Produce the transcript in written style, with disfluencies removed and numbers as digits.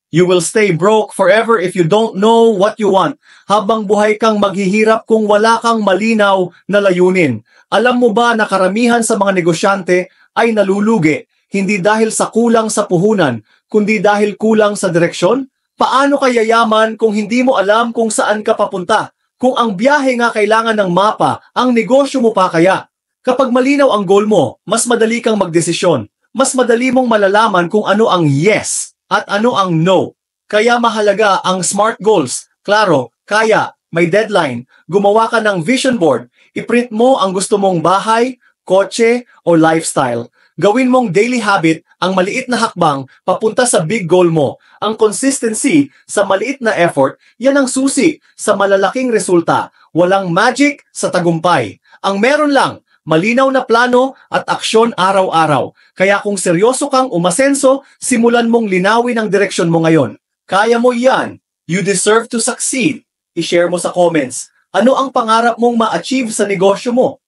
You will stay broke forever if you don't know what you want. Habang buhay kang maghihirap kung wala kang malinaw na layunin. Alam mo ba na karamihan sa mga negosyante ay nalulugi, hindi dahil sa kulang sa puhunan, kundi dahil kulang sa direksyon? Paano ka yayaman kung hindi mo alam kung saan ka papunta? Kung ang biyahe nga kailangan ng mapa, ang negosyo mo pa kaya? Kapag malinaw ang goal mo, mas madali kang magdesisyon. Mas madali mong malalaman kung ano ang yes at ano ang no. Kaya mahalaga ang SMART goals. Klaro, kaya, may deadline. Gumawa ka ng vision board. I-print mo ang gusto mong bahay, kotse, o lifestyle. Gawin mong daily habit ang maliit na hakbang papunta sa big goal mo. Ang consistency sa maliit na effort, yan ang susi sa malalaking resulta. Walang magic sa tagumpay. Ang meron lang, malinaw na plano at aksyon araw-araw. Kaya kung seryoso kang umasenso, simulan mong linawin ang direksyon mo ngayon. Kaya mo yan. You deserve to succeed. I-share mo sa comments. Ano ang pangarap mong ma-achieve sa negosyo mo?